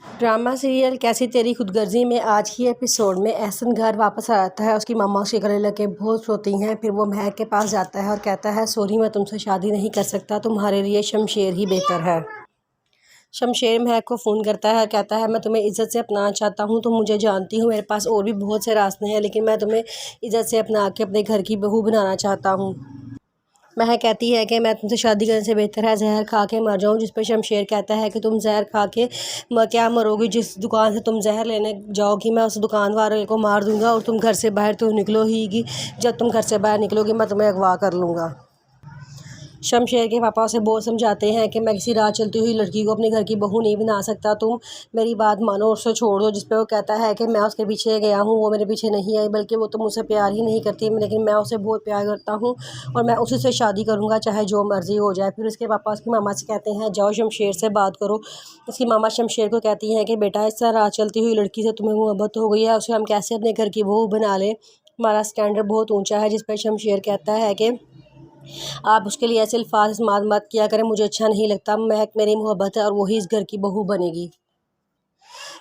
Drama serial कैसी तेरी खुदगर्जी में आज की एपिसोड में एहसन घर वापस आ जाता है। उसकी मम्मा उसके गले लगे बहुत रोती हैं। फिर वो महक के पास जाता है और कहता है सॉरी, मैं तुमसे शादी नहीं कर सकता, तुम्हारे लिए शमशेर ही बेहतर है। शमशेर महक को फ़ोन करता है, कहता है मैं तुम्हें इज़्ज़त से अपनाना चाहता हूँ, तुम मुझे जानती हो, मेरे पास और भी बहुत से रास्ते हैं, लेकिन मैं तुम्हें इज़्ज़त से अपना के अपने घर की बहू बनाना चाहता हूँ। महक कहती है कि मैं तुमसे शादी करने से बेहतर है जहर खा के मर जाऊँ। जिस पर शमशेर कहता है कि तुम जहर खा के क्या मरोगी, जिस दुकान से तुम जहर लेने जाओगी मैं उस दुकान वाले को मार दूंगा और तुम घर से बाहर तो निकलो ही, जब तुम घर से बाहर निकलोगी मैं तुम्हें अगवा कर लूँगा। शमशेर के पापा उसे बहुत समझाते हैं कि मैं किसी राह चलती हुई लड़की को अपने घर की बहू नहीं बना सकता, तुम मेरी बात मानो और उसे छोड़ दो। जिस पे वो कहता है कि मैं उसके पीछे गया हूँ, वो मेरे पीछे नहीं आई, बल्कि वो तो मुझसे प्यार ही नहीं करती, लेकिन मैं उसे बहुत प्यार करता हूँ और मैं उसी से शादी करूँगा चाहे जो मर्ज़ी हो जाए। फिर उसके पापा उसकी मामा से कहते हैं जाओ शमशेर से बात करो। उसकी मामा शमशेर को कहती हैं कि बेटा, इस तरह राह चलती हुई लड़की से तुम्हें मोहब्बत हो गई है, उसे हम कैसे अपने घर की बहू बना लें, हमारा स्टैंडर्ड बहुत ऊँचा है। जिस पर शमशेर कहता है कि आप उसके लिए ऐसे अल्फाज इस्तेमाल मत किया करें, मुझे अच्छा नहीं लगता, महक मेरी मोहब्बत है और वही इस घर की बहू बनेगी।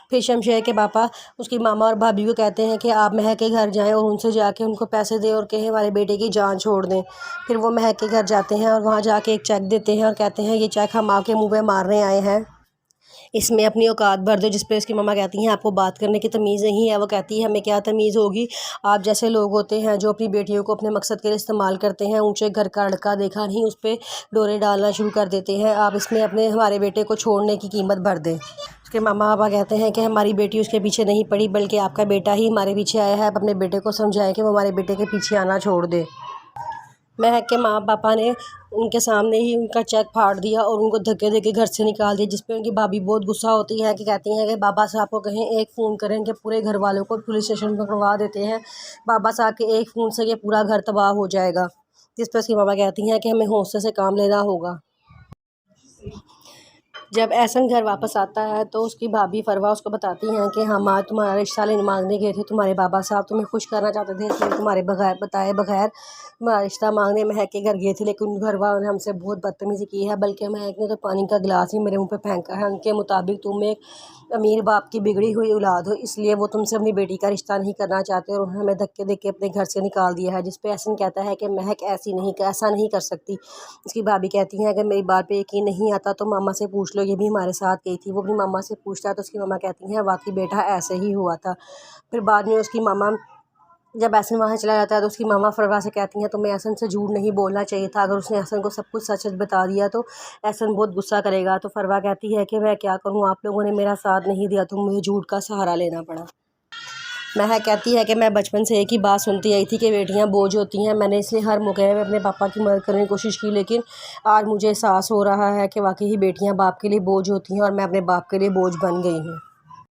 फिर शमशेर के पापा उसकी मामा और भाभी को कहते हैं कि आप महक के घर जाएं और उनसे जाके उनको पैसे दें और कहें हमारे बेटे की जान छोड़ दें। फिर वो महक के घर जाते हैं और वहाँ जाके एक चेक देते हैं और कहते हैं ये चेक हम आपके मुँह पे मारने आए हैं, इसमें अपनी औकात भर दो। जिस पे उसकी मम्मा कहती हैं आपको बात करने की तमीज़ नहीं है। वो कहती है हमें क्या तमीज़ होगी, आप जैसे लोग होते हैं जो अपनी बेटियों को अपने मकसद के लिए इस्तेमाल करते हैं, ऊंचे घर का लड़का देखा नहीं उस पर डोरे डालना शुरू कर देते हैं, आप इसमें अपने हमारे बेटे को छोड़ने की कीमत भर दें। उसके मामा पापा कहते हैं कि हमारी बेटी उसके पीछे नहीं पड़ी, बल्कि आपका बेटा ही हमारे पीछे आया है, आप अपने बेटे को समझाएं कि वो हमारे बेटे के पीछे आना छोड़ दे। महक के माँ पापा ने उनके सामने ही उनका चेक फाड़ दिया और उनको धक्के देके घर से निकाल दिया। जिस पे उनकी भाभी बहुत गुस्सा होती है कि कहती हैं कि बाबा साहब को कहें एक फ़ोन करें कि पूरे घर वालों को पुलिस स्टेशन पर करवा देते हैं, बाबा साहब के एक फ़ोन से ये पूरा घर तबाह हो जाएगा। जिस पर उसकी मामा कहती हैं कि हमें हौसले से काम लेना होगा। जब एहसन घर वापस आता है तो उसकी भाभी फरवा उसको बताती हैं कि हम आज तुम्हारा रिश्ता लेने मांगने गए थे, तुम्हारे बाबा साहब तुम्हें खुश करना चाहते थे, इसलिए तुम्हारे बगैर बताए बगैर तुम्हारा रिश्ता मांगने महक के घर गए थे, लेकिन घर वालों ने हमसे बहुत बदतमीज़ी की है, बल्कि महक ने तो पानी का गिलास ही मेरे मुँह पे फेंका है। उनके मुताबिक तुम एक अमीर बाप की बिगड़ी हुई औलाद हो, इसलिए वो तुमसे अपनी बेटी का रिश्ता नहीं करना चाहते और उन्होंने हमें धक्के दे के अपने घर से निकाल दिया है। जिस पे एहसन कहता है कि महक ऐसा नहीं कर सकती। उसकी भाभी कहती हैं अगर मेरी बात पे यकीन नहीं आता तो मामा से पूछ लो, ये भी हमारे साथ गई थी। वो अपनी मामा से पूछता है तो उसकी मामा कहती हैं वाकई बेटा ऐसे ही हुआ था। फिर बाद में उसकी मामा जब एहसन वहाँ चला जाता है तो उसकी मामा फरवा से कहती हैं तुम्हें एहसन से झूठ नहीं बोलना चाहिए था, अगर उसने एहसन को सब कुछ सच सच बता दिया तो एहसन बहुत गुस्सा करेगा। तो फरवा कहती है कि मैं क्या करूँ, आप लोगों ने मेरा साथ नहीं दिया तो मुझे झूठ का सहारा लेना पड़ा। महक कहती है कि मैं बचपन से एक ही बात सुनती आई थी कि बेटियां बोझ होती हैं, मैंने इसलिए हर मौके में अपने पापा की मदद करने की कोशिश की, लेकिन आज मुझे एहसास हो रहा है कि वाकई ही बेटियां बाप के लिए बोझ होती हैं और मैं अपने बाप के लिए बोझ बन गई हूँ।